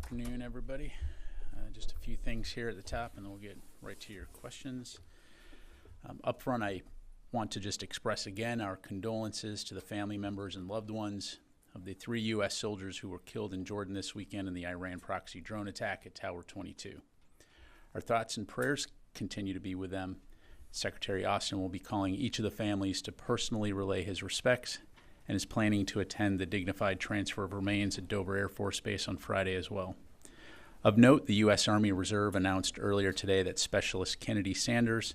afternoon, everybody. Just a few things here at the top, and then we'll get right to your questions. Up front, I want to just express again our condolences to the family members and loved ones of the 3 U.S. soldiers who were killed in Jordan this weekend in the Iran proxy drone attack at Tower 22. Our thoughts and prayers continue to be with them. Secretary Austin will be calling each of the families to personally relay his respects and is planning to attend the dignified transfer of remains at Dover Air Force Base on Friday as well. Of note, the U.S. Army Reserve announced earlier today that Specialist Kennedy Sanders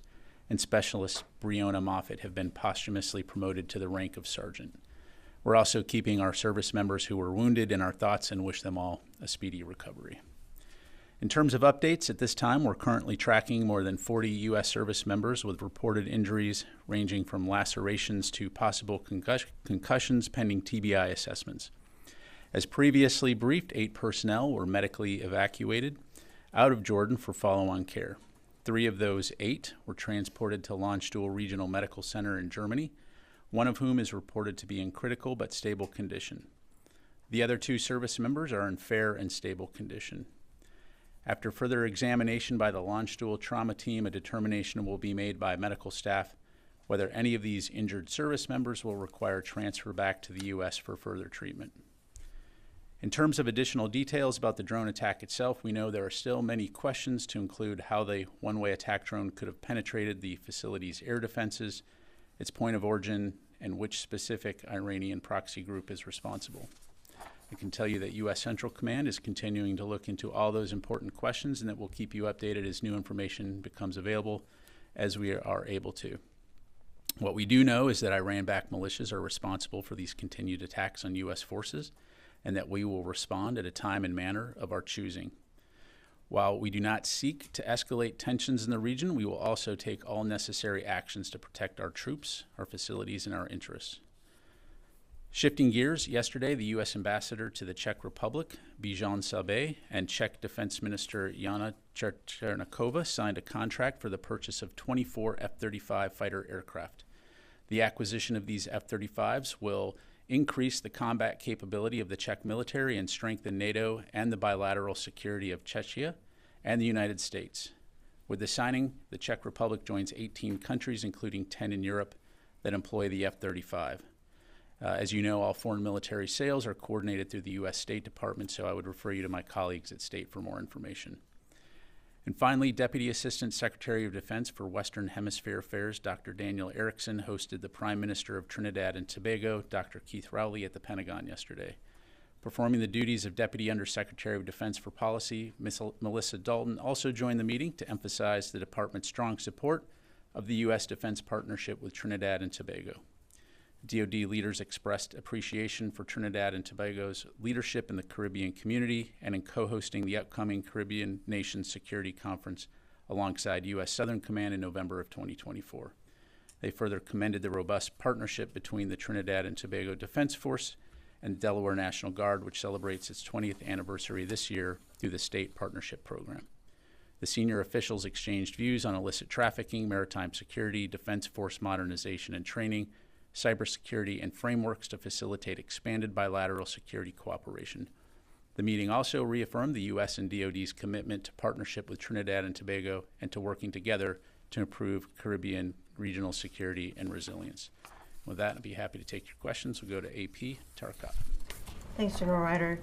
and Specialist Breonna Moffett have been posthumously promoted to the rank of sergeant. We're also keeping our service members who were wounded in our thoughts and wish them all a speedy recovery. In terms of updates, at this time, we're currently tracking more than 40 U.S. service members with reported injuries ranging from lacerations to possible concussions pending TBI assessments. As previously briefed, 8 personnel were medically evacuated out of Jordan for follow-on care. 3 of those 8 were transported to Landstuhl Regional Medical Center in Germany, one of whom is reported to be in critical but stable condition. The other 2 service members are in fair and stable condition. After further examination by the Landstuhl trauma team, a determination will be made by medical staff whether any of these injured service members will require transfer back to the U.S. for further treatment. In terms of additional details about the drone attack itself, we know there are still many questions, to include how the one-way attack drone could have penetrated the facility's air defenses, its point of origin, and which specific Iranian proxy group is responsible. I can tell you that U.S. Central Command is continuing to look into all those important questions, and that we'll keep you updated as new information becomes available as we are able to. What we do know is that Iran-backed militias are responsible for these continued attacks on U.S. forces, and that we will respond at a time and manner of our choosing. While we do not seek to escalate tensions in the region, we will also take all necessary actions to protect our troops, our facilities, and our interests. Shifting gears, yesterday, the U.S. Ambassador to the Czech Republic, Bijan Sabé, and Czech Defense Minister Jana Černochová signed a contract for the purchase of 24 F-35 fighter aircraft. The acquisition of these F-35s will increase the combat capability of the Czech military and strengthen NATO and the bilateral security of Czechia and the United States. With the signing, the Czech Republic joins 18 countries, including 10 in Europe, that employ the F-35. As you know, all foreign military sales are coordinated through the U.S. State Department, so I would refer you to my colleagues at State for more information. And finally, Deputy Assistant Secretary of Defense for Western Hemisphere Affairs, Dr. Daniel Erickson, hosted the Prime Minister of Trinidad and Tobago, Dr. Keith Rowley, at the Pentagon yesterday. Performing the duties of Deputy Undersecretary of Defense for Policy, Melissa Dalton also joined the meeting to emphasize the department's strong support of the U.S. defense partnership with Trinidad and Tobago. DoD leaders expressed appreciation for Trinidad and Tobago's leadership in the Caribbean community and in co-hosting the upcoming Caribbean Nations Security Conference alongside U.S. Southern Command in November of 2024. They further commended the robust partnership between the Trinidad and Tobago Defense Force and Delaware National Guard, which celebrates its 20th anniversary this year through the State Partnership Program. The senior officials exchanged views on illicit trafficking, maritime security, defense force modernization and training, cybersecurity, and frameworks to facilitate expanded bilateral security cooperation. The meeting also reaffirmed the U.S. and DoD's commitment to partnership with Trinidad and Tobago and to working together to improve Caribbean regional security and resilience. With that, I'd be happy to take your questions. We'll go to AP Tarkov. Thanks, General Ryder.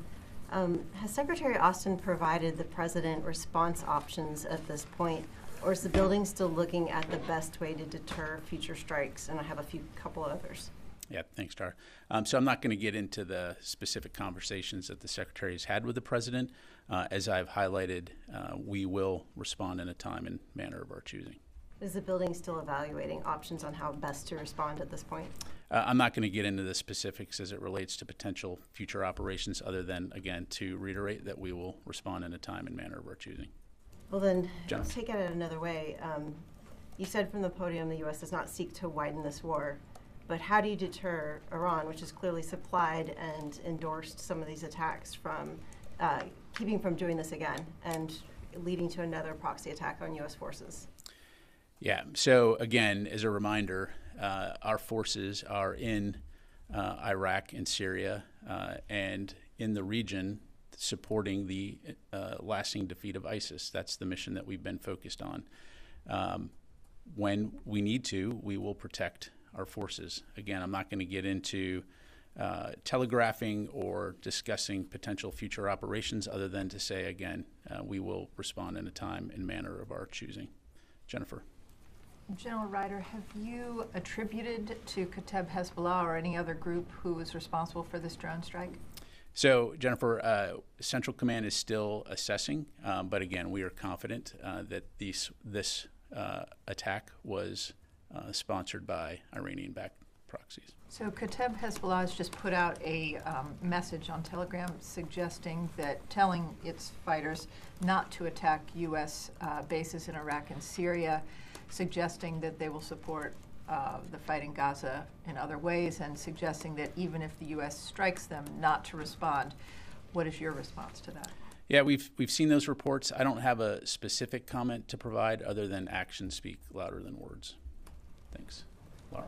Has Secretary Austin provided the President response options at this point, or is the building still looking at the best way to deter future strikes? And I have a couple others. Yeah, thanks, Tar. So I'm not going to get into the specific conversations that the Secretary has had with the President. As I've highlighted, we will respond in a time and manner of our choosing. Is the building still evaluating options on how best to respond at this point? I'm not going to get into the specifics as it relates to potential future operations, other than, again, to reiterate that we will respond in a time and manner of our choosing. Well then, let's take it another way. You said from the podium the U.S. does not seek to widen this war, but how do you deter Iran, which has clearly supplied and endorsed some of these attacks, from keeping from doing this again and leading to another proxy attack on U.S. forces? Yeah, so again, as a reminder, our forces are in Iraq and Syria and in the region supporting the lasting defeat of ISIS. That's the mission that we've been focused on. When we need to, we will protect our forces. Again, I'm not going to get into telegraphing or discussing potential future operations other than to say, again, we will respond in a time and manner of our choosing. Jennifer. General Ryder, have you attributed to Kateb Hezbollah or any other group who was responsible for this drone strike? So, Jennifer, Central Command is still assessing, but again, we are confident that this attack was sponsored by Iranian-backed proxies. So Kateb Hezbollah has just put out a message on Telegram suggesting that, telling its fighters not to attack U.S. bases in Iraq and Syria, suggesting that they will support the fight in Gaza in other ways, and suggesting that even if the U.S. strikes them, not to respond. What is your response to that? Yeah, we've seen those reports. I don't have a specific comment to provide other than actions speak louder than words. Thanks. Laura.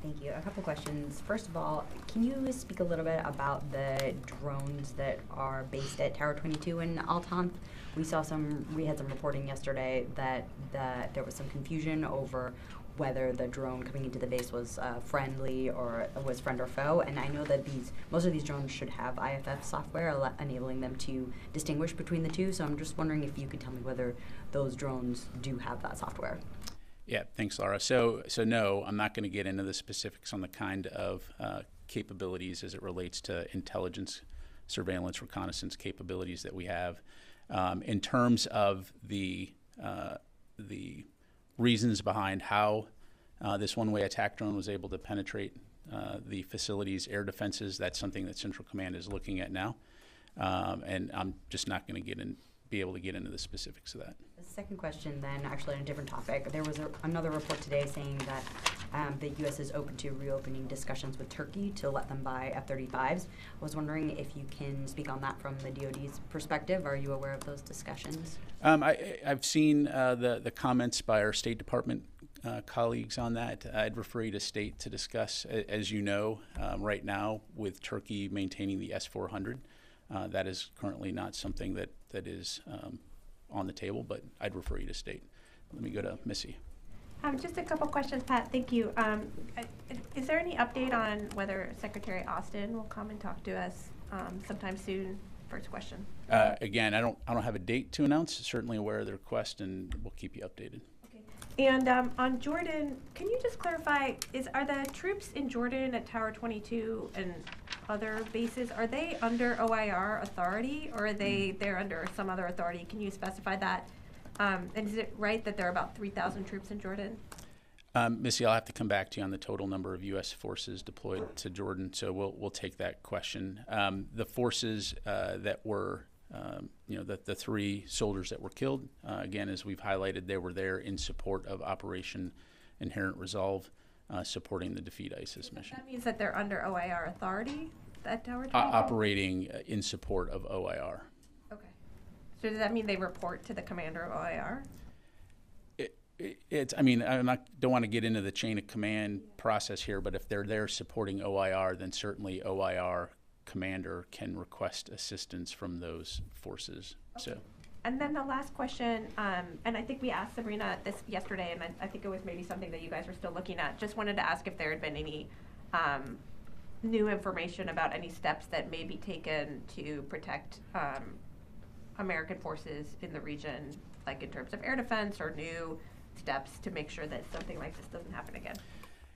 Thank you. A couple questions. First of all, can you speak a little bit about the drones that are based at Tower 22 in Al-Tanf? We had some reporting yesterday that there was some confusion over whether the drone coming into the base was friendly or was friend or foe. And I know that most of these drones should have IFF software enabling them to distinguish between the two. So I'm just wondering if you could tell me whether those drones do have that software. Yeah, thanks, Laura. So no, I'm not going to get into the specifics on the kind of capabilities as it relates to intelligence, surveillance, reconnaissance capabilities that we have. In terms of the reasons behind how this one-way attack drone was able to penetrate the facility's air defenses, that's something that Central Command is looking at now, and I'm just not going to be able to get into the specifics of that. The second question then, actually on a different topic, there was another report today saying that the U.S. is open to reopening discussions with Turkey to let them buy F-35s. I was wondering if you can speak on that from the DoD's perspective. Are you aware of those discussions? I've seen the comments by our State Department colleagues on that. I'd refer you to State to discuss. As you know, right now with Turkey maintaining the S-400, that is currently not something that is on the table, but I'd refer you to State. Let me go to Missy. Just a couple questions, Pat. Thank you. Is there any update on whether Secretary Austin will come and talk to us sometime soon? First question. Again, I don't have a date to announce. Certainly aware of the request, and we'll keep you updated. Okay. And on Jordan, can you just clarify? Are the troops in Jordan at Tower 22 and other bases, are they under OIR authority, or are they're under some other authority? Can you specify that? And is it right that there are about 3,000 troops in Jordan? Missy, I'll have to come back to you on the total number of U.S. forces deployed to Jordan, so we'll take that question. The forces that were, the 3 soldiers that were killed, again, as we've highlighted, they were there in support of Operation Inherent Resolve, supporting the Defeat ISIS mission. That means that they're under OIR authority, that Tower 22? Operating in support of OIR. Okay. So does that mean they report to the commander of OIR? Don't want to get into the chain of command process here, but if they're there supporting OIR, then certainly OIR commander can request assistance from those forces. Okay. So. And then the last question, and I think we asked Sabrina this yesterday, and I think it was maybe something that you guys are still looking at. Just wanted to ask if there had been any new information about any steps that may be taken to protect American forces in the region, like in terms of air defense or new steps to make sure that something like this doesn't happen again.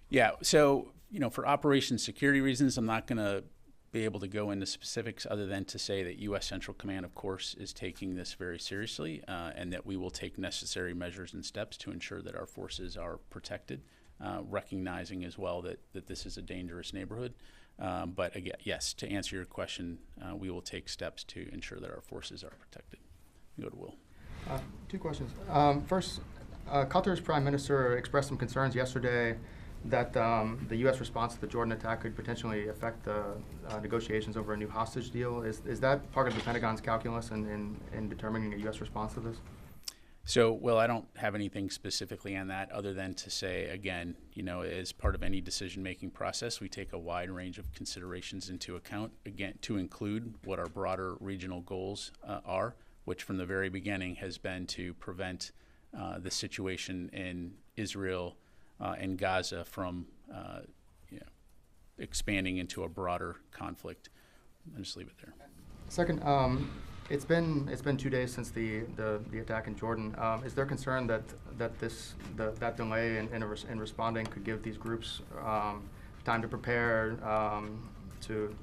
Yeah, so, for operation security reasons, I'm not going to be able to go into specifics other than to say that U.S. Central Command, of course, is taking this very seriously, and that we will take necessary measures and steps to ensure that our forces are protected, recognizing as well that this is a dangerous neighborhood. But again, yes, to answer your question, we will take steps to ensure that our forces are protected. Go to Will. 2 questions. First, Qatar's Prime Minister expressed some concerns yesterday that the U.S. response to the Jordan attack could potentially affect the negotiations over a new hostage deal. Is that part of the Pentagon's calculus in determining a U.S. response to this? So, well, I don't have anything specifically on that other than to say, again, as part of any decision-making process, we take a wide range of considerations into account, again, to include what our broader regional goals are, which from the very beginning has been to prevent the situation in Israel and Gaza from expanding into a broader conflict. I'll just leave it there. Second, it's been 2 days since the attack in Jordan. Is there concern that that delay in responding could give these groups time to prepare, to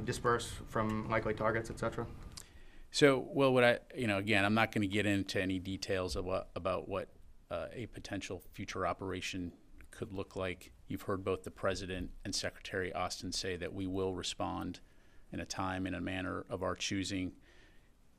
disperse from likely targets, etc.? So, well, again, I'm not going to get into any details about what a potential future operation could look like. You've heard both the President and Secretary Austin say that we will respond in a time and a manner of our choosing.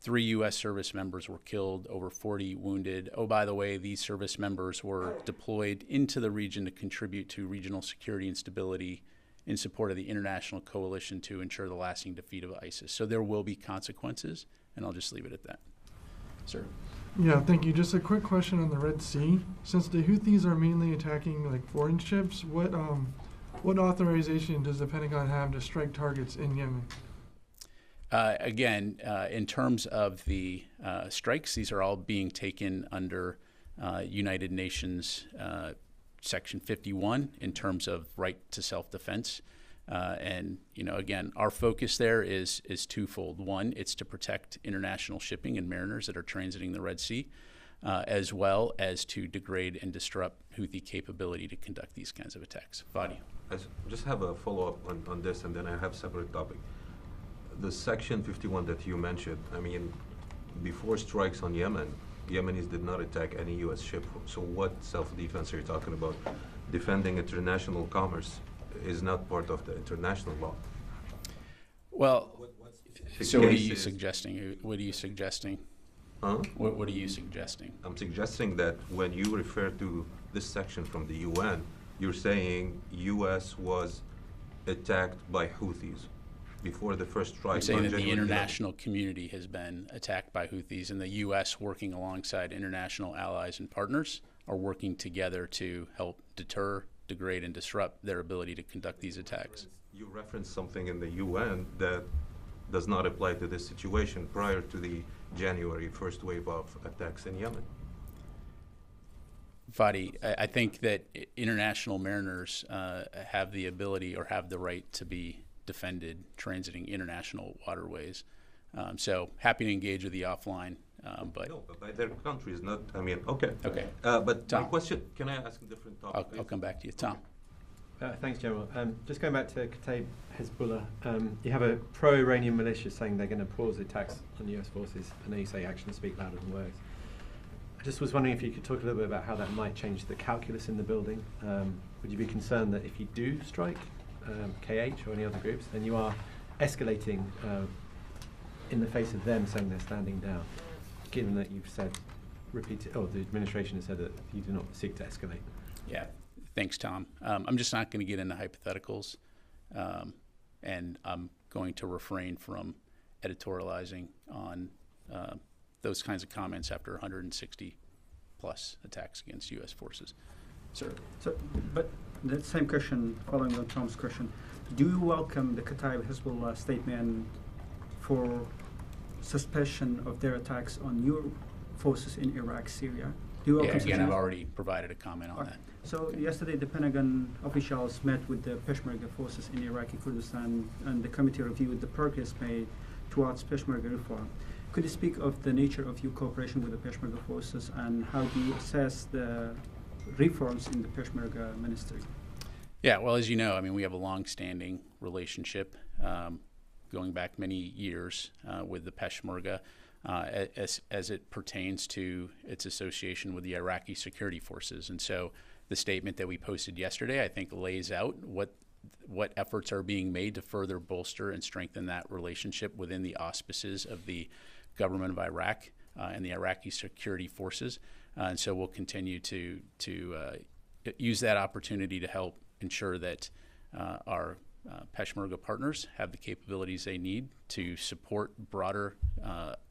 3 U.S. service members were killed, over 40 wounded. Oh, by the way, these service members were deployed into the region to contribute to regional security and stability in support of the international coalition to ensure the lasting defeat of ISIS. So there will be consequences, and I'll just leave it at that. Sir? Yeah, thank you. Just a quick question on the Red Sea. Since the Houthis are mainly attacking foreign ships, what authorization does the Pentagon have to strike targets in Yemen? Again, in terms of the strikes, these are all being taken under United Nations Section 51 in terms of right to self-defense. And again, our focus there is twofold. One, it's to protect international shipping and mariners that are transiting the Red Sea, as well as to degrade and disrupt Houthi capability to conduct these kinds of attacks. Fadi. I just have a follow-up on this, and then I have a separate topic. The Section 51 that you mentioned, I mean, before strikes on Yemen, Yemenis did not attack any U.S. ship. So what self-defense are you talking about? Defending international commerce is not part of the international law. Well, so what are you suggesting? What are you suggesting? Huh? What are you suggesting? I'm suggesting that when you refer to this section from the UN, you're saying U.S. was attacked by Houthis before the first strike. I'm saying that the international community has been attacked by Houthis, and the U.S. working alongside international allies and partners are working together to help deter, degrade, and disrupt their ability to conduct these attacks. You referenced something in the UN that does not apply to this situation prior to the January 1st wave of attacks in Yemen. Fadi, I think that international mariners have the ability or have the right to be defended transiting international waterways. So happy to engage with you offline. But no, but by their countries, not, I mean, okay. Okay. But Tom. my question, can I ask a different topic? I'll come back to you. Tom. Thanks, General. Just going back to Kataib Hezbollah, you have a pro-Iranian militia saying they're going to pause attacks on US forces. I know you say actions speak louder than words. I just was wondering if you could talk a little bit about how that might change the calculus in the building. Would you be concerned that if you do strike KH or any other groups, then you are escalating in the face of them saying they're standing down, given that you've said, the administration has said that you do not seek to escalate? Yeah. Thanks, Tom. I'm just not going to get into hypotheticals, and I'm going to refrain from editorializing on those kinds of comments after 160 plus attacks against U.S. forces. Sir. So, but the same question, following on Tom's question, do you welcome the Kataib Hezbollah statement for suspicion of their attacks on your forces in Iraq, Syria? Do you welcome again, I've already provided a comment on that. So yesterday, the Pentagon officials met with the Peshmerga forces in Iraqi Kurdistan, and the committee reviewed the progress made towards Peshmerga reform. Could you speak of the nature of your cooperation with the Peshmerga forces, and how do you assess the reforms in the Peshmerga ministry? Yeah, well, as you know, I mean, we have a long-standing relationship going back many years with the Peshmerga as it pertains to its association with the Iraqi security forces. And so the statement that we posted yesterday, I think, lays out what efforts are being made to further bolster and strengthen that relationship within the auspices of the government of Iraq and the Iraqi security forces. And so we'll continue to use that opportunity to help ensure that our Peshmerga partners have the capabilities they need to support broader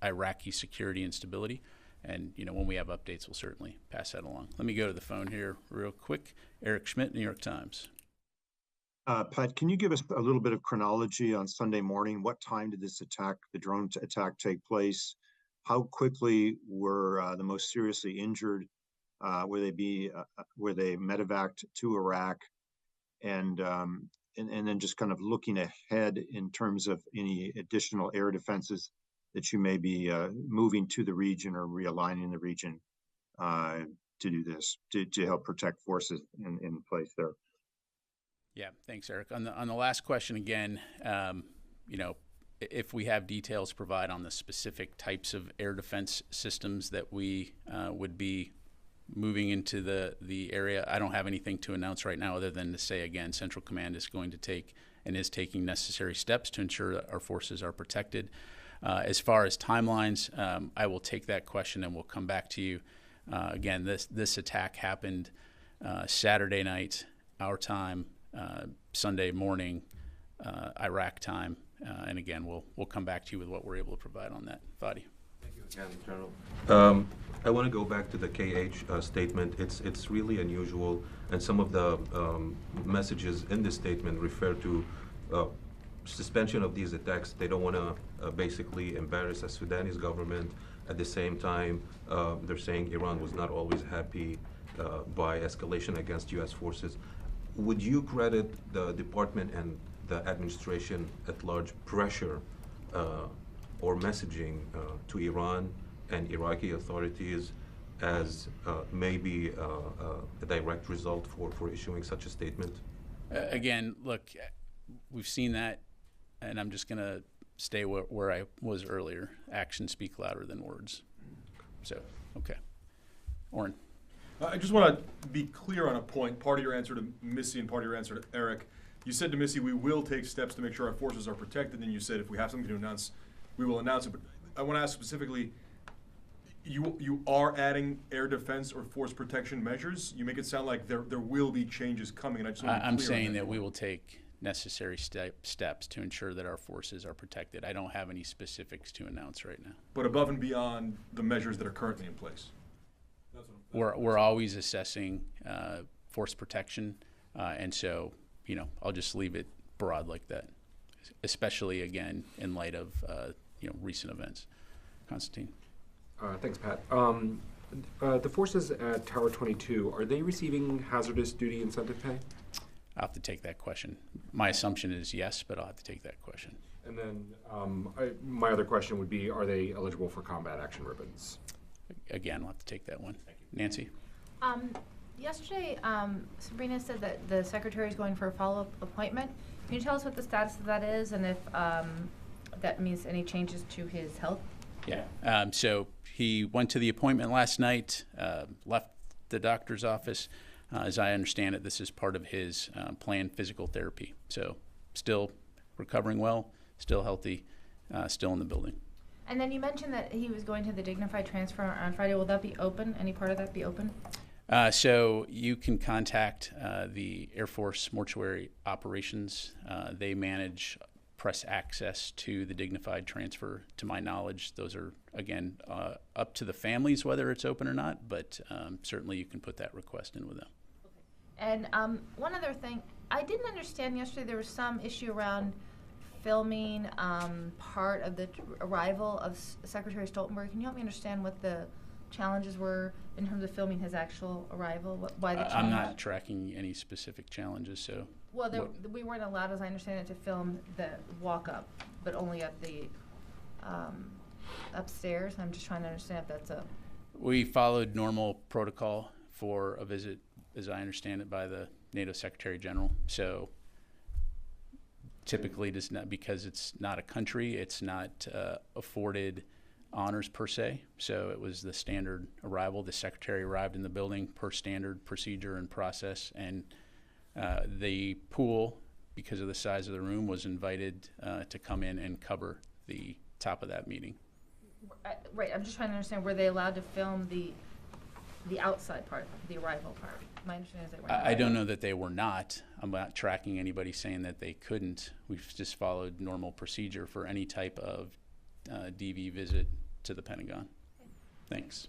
Iraqi security and stability, And, when we have updates, we'll certainly pass that along. Let me go to the phone here real quick. Eric Schmidt, New York Times. Pat, can you give us a little bit of chronology on Sunday morning? What time did this attack, the drone attack, take place? How quickly were the most seriously injured? Were they medevaced to Iraq? And then just kind of looking ahead in terms of any additional air defenses that you may be moving to the region or realigning the region to do this, to help protect forces in place there. Yeah, thanks, Eric. On the last question again, if we have details to provide on the specific types of air defense systems that we would be moving into the area, I don't have anything to announce right now other than to say, again, Central Command is going to take and is taking necessary steps to ensure that our forces are protected. As far as timelines, I will take that question and we'll come back to you. Again, this attack happened Saturday night, our time, Sunday morning, Iraq time, and again, we'll come back to you with what we're able to provide on that. Fadi. Thank you again, General. I want to go back to the KH statement. It's really unusual, and some of the messages in this statement refer to suspension of these attacks. They don't want to basically embarrass the Sudanese government. At the same time, they're saying Iran was not always happy by escalation against U.S. forces. Would you credit the department and the administration at large pressure or messaging to Iran and Iraqi authorities as maybe a direct result for issuing such a statement? Again, look, we've seen that, and I'm just going to stay where I was earlier. Actions speak louder than words. So, okay. Oren. I just want to be clear on a point. Part of your answer to Missy and part of your answer to Eric. You said to Missy, we will take steps to make sure our forces are protected. And you said if we have something to announce, we will announce it. But I want to ask specifically, you are adding air defense or force protection measures? You make it sound like there will be changes coming. And I just want to be clear I'm saying on that we will take necessary steps to ensure that our forces are protected. I don't have any specifics to announce right now. But above and beyond the measures that are currently in place. We're always assessing force protection, and so I'll just leave it broad like that, especially again in light of recent events. Constantine. Thanks, Pat. The forces at Tower 22, are they receiving hazardous duty incentive pay? I'll have to take that question. My assumption is yes, but I'll have to take that question. And then my other question would be, are they eligible for combat action ribbons? Again, I'll have to take that one. Nancy? Yesterday, Sabrina said that the secretary is going for a follow-up appointment. Can you tell us what the status of that is and if that means any changes to his health? Yeah. So he went to the appointment last night, left the doctor's office. As I understand it, this is part of his planned physical therapy. So still recovering well, still healthy, still in the building. And then you mentioned that he was going to the dignified transfer on Friday. Will that be open? Any part of that be open? So you can contact the Air Force Mortuary Operations. They manage press access to the dignified transfer. To my knowledge, those are, again, up to the families whether it's open or not, but certainly you can put that request in with them. Okay. And one other thing, I didn't understand yesterday there was some issue around filming part of the arrival of Secretary Stoltenberg. Can you help me understand what the challenges were in terms of filming his actual arrival? Why the change? I'm not tracking any specific challenges, so. Well, we weren't allowed, as I understand it, to film the walk-up, but only at the upstairs. I'm just trying to understand if that's a... We followed normal protocol for a visit, as I understand it, by the NATO Secretary General. So typically, does not, because it's not a country, it's not afforded honors per se. So it was the standard arrival. The secretary arrived in the building per standard procedure and process, and the pool, because of the size of the room, was invited to come in and cover the top of that meeting. Right, I'm just trying to understand, were they allowed to film the outside part, the arrival part? My understanding is they were. I don't know that they were not. I'm not tracking anybody saying that they couldn't. We've just followed normal procedure for any type of DV visit to the Pentagon. Thanks.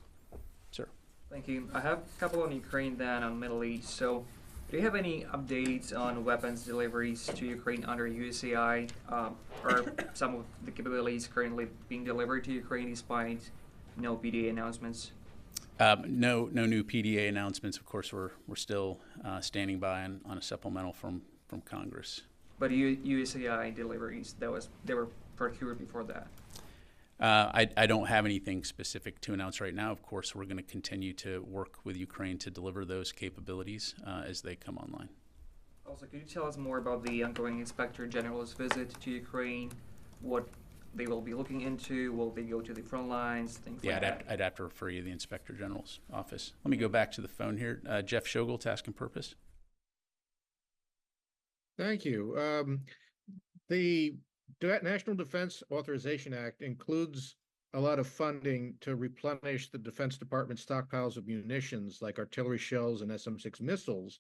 Sir. Thank you. I have a couple on Ukraine, then on Middle East. So, do you have any updates on weapons deliveries to Ukraine under USAI? Are some of the capabilities currently being delivered to Ukraine despite no PDA announcements? No new PDA announcements. Of course, we're still standing by on a supplemental from Congress. But USAI deliveries, they were procured before that. I don't have anything specific to announce right now. Of course, we're going to continue to work with Ukraine to deliver those capabilities as they come online. Also, could you tell us more about the ongoing Inspector General's visit to Ukraine? What they will be looking into? Will they go to the front lines? Things like that? I'd have to refer you to the Inspector General's office. Let me go back to the phone here. Jeff Shogel, Task and Purpose. Thank you. The National Defense Authorization Act includes a lot of funding to replenish the Defense Department stockpiles of munitions like artillery shells and SM-6 missiles,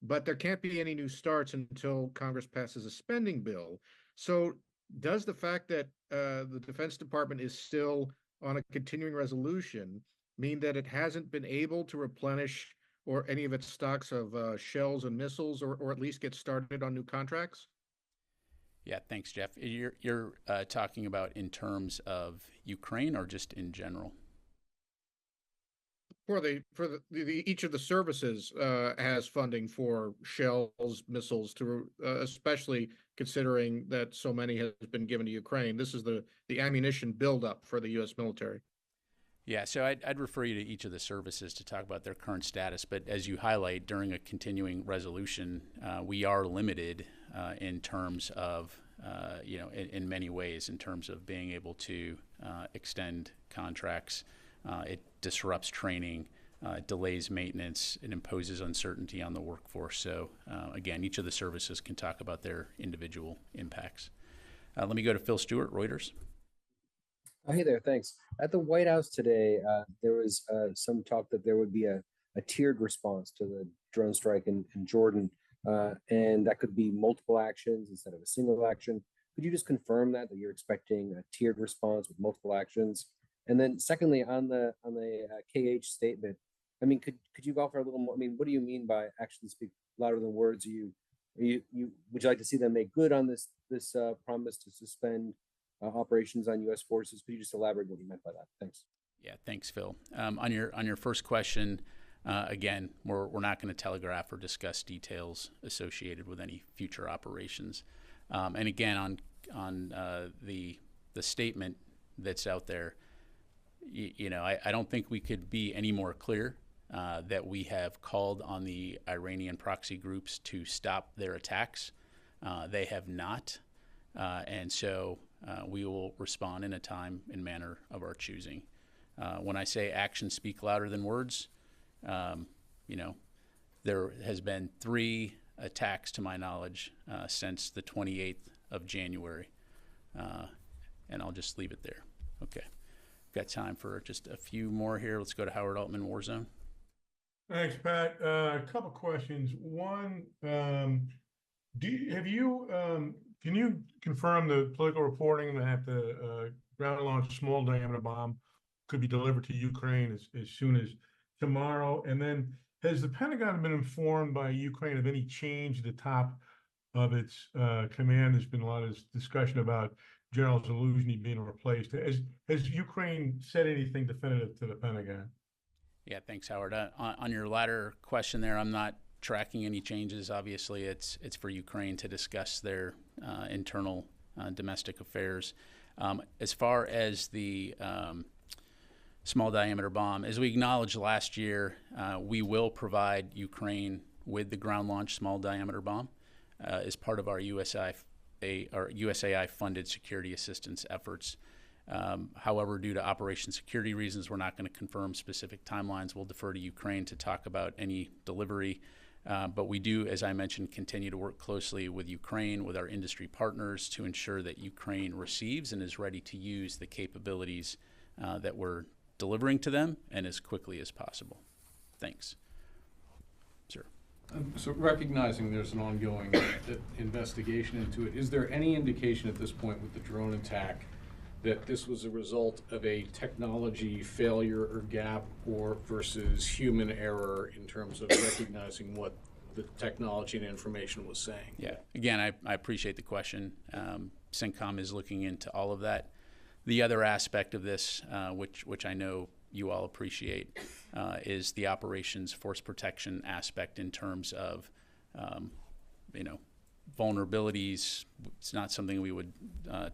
but there can't be any new starts until Congress passes a spending bill. So does the fact that the Defense Department is still on a continuing resolution mean that it hasn't been able to replenish or any of its stocks of shells and missiles, or at least get started on new contracts? Yeah, thanks, Jeff. You're talking about in terms of Ukraine or just in general? For each of the services has funding for shells, missiles, to especially considering that so many has been given to Ukraine. This is the ammunition buildup for the U.S. military. Yeah, so I'd refer you to each of the services to talk about their current status. But as you highlight, during a continuing resolution, we are limited in terms of, in many ways, in terms of being able to extend contracts. It disrupts training, delays maintenance, it imposes uncertainty on the workforce. So again, each of the services can talk about their individual impacts. Let me go to Phil Stewart, Reuters. Oh, hey there, thanks. At the White House today, there was some talk that there would be a tiered response to the drone strike in Jordan, and that could be multiple actions instead of a single action. Could you just confirm that you're expecting a tiered response with multiple actions? And then secondly, on the KH statement, I mean, could you offer a little more? I mean, what do you mean by actions speak louder than words? Would you like to see them make good on this promise to suspend operations on U.S. forces? Could you just elaborate what you meant by that? Thanks. Yeah, thanks, Phil. On your first question, again, we're not going to telegraph or discuss details associated with any future operations. And again, on the statement that's out there, I don't think we could be any more clear that we have called on the Iranian proxy groups to stop their attacks. They have not, and so we will respond in a time and manner of our choosing. When I say actions speak louder than words, there has been 3 attacks, to my knowledge, since the 28th of January, and I'll just leave it there. Okay. Got time for just a few more here. Let's go to Howard Altman, Warzone. Thanks, Pat. A couple questions. One, can you confirm the political reporting that the ground-launched small diameter bomb could be delivered to Ukraine as soon as tomorrow? And then, has the Pentagon been informed by Ukraine of any change at the top of its command? There's been a lot of discussion about General Zaluzhny being replaced. Has Ukraine said anything definitive to the Pentagon? Yeah, thanks, Howard. On your latter question there, I'm not tracking any changes. Obviously, it's for Ukraine to discuss their internal domestic affairs. As far as the small diameter bomb, as we acknowledged last year, we will provide Ukraine with the ground launch small diameter bomb as part of our USAI-funded security assistance efforts. However, due to operation security reasons, we're not going to confirm specific timelines. We'll defer to Ukraine to talk about any delivery. But we do, as I mentioned, continue to work closely with Ukraine, with our industry partners, to ensure that Ukraine receives and is ready to use the capabilities that we're delivering to them, and as quickly as possible. Thanks. Sir. So recognizing there's an ongoing investigation into it, is there any indication at this point with the drone attack that this was a result of a technology failure or gap, or versus human error in terms of recognizing what the technology and information was saying? Yeah, again, I appreciate the question. CENTCOM is looking into all of that. The other aspect of this, which I know you all appreciate, is the operations force protection aspect in terms of, vulnerabilities. It's not something we would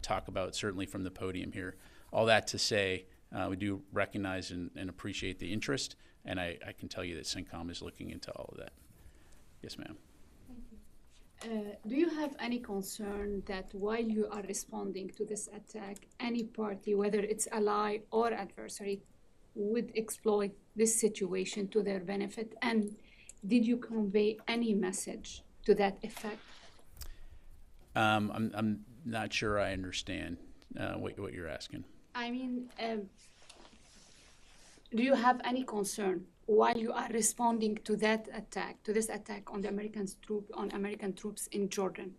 talk about, certainly from the podium here. All that to say, we do recognize and appreciate the interest, and I can tell you that CENTCOM is looking into all of that. Yes, ma'am. Do you have any concern that while you are responding to this attack, any party, whether it's ally or adversary, would exploit this situation to their benefit? And did you convey any message to that effect? I'm not sure I understand what you're asking. I mean, do you have any concern while you are responding to that attack, to this attack on the American troops in Jordan,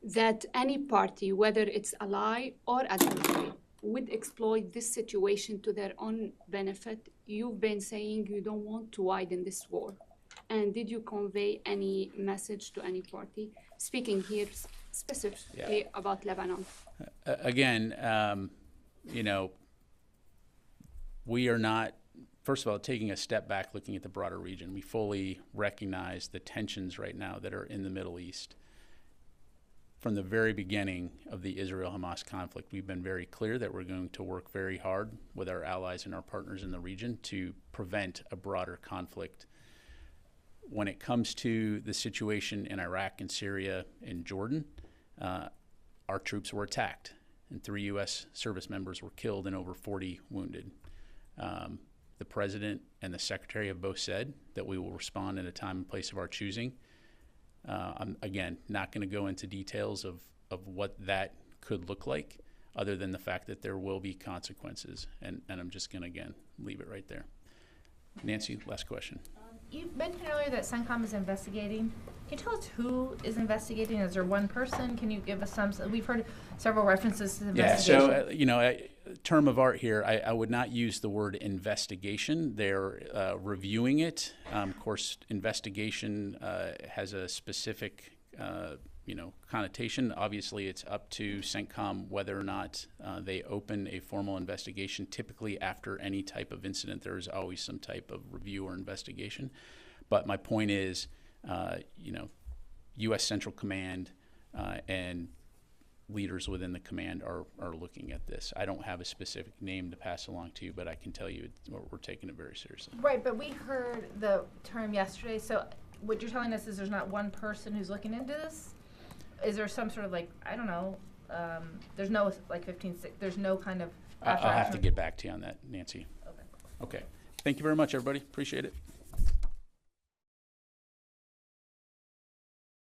that any party, whether it's ally or adversary, would exploit this situation to their own benefit? You've been saying you don't want to widen this war. And did you convey any message to any party? Speaking here specifically about Lebanon. Again, we are not, first of all, taking a step back, looking at the broader region. We fully recognize the tensions right now that are in the Middle East. From the very beginning of the Israel-Hamas conflict, we've been very clear that we're going to work very hard with our allies and our partners in the region to prevent a broader conflict. When it comes to the situation in Iraq and Syria and Jordan, our troops were attacked, and 3 U.S. service members were killed and over 40 wounded. The President and the Secretary have both said that we will respond in a time and place of our choosing. I'm, again, not going to go into details of what that could look like, other than the fact that there will be consequences, and I'm just going to, again, leave it right there. Nancy, last question. You mentioned earlier that CENTCOM is investigating. Can you tell us who is investigating? Is there one person? Can you give us some? We've heard several references to the investigation. Yeah, so, term of art here, I would not use the word investigation. They're reviewing it. Of course, investigation has a specific, connotation. Obviously, it's up to CENTCOM whether or not they open a formal investigation. Typically, after any type of incident, there is always some type of review or investigation. But my point is, U.S. Central Command and leaders within the command are looking at this. I don't have a specific name to pass along to you, but I can tell you we're taking it very seriously. Right, but we heard the term yesterday. So what you're telling us is there's not one person who's looking into this? Is there some sort of there's no 15, there's no kind of... I'll have to get back to you on that, Nancy. Okay. Thank you very much, everybody. Appreciate it.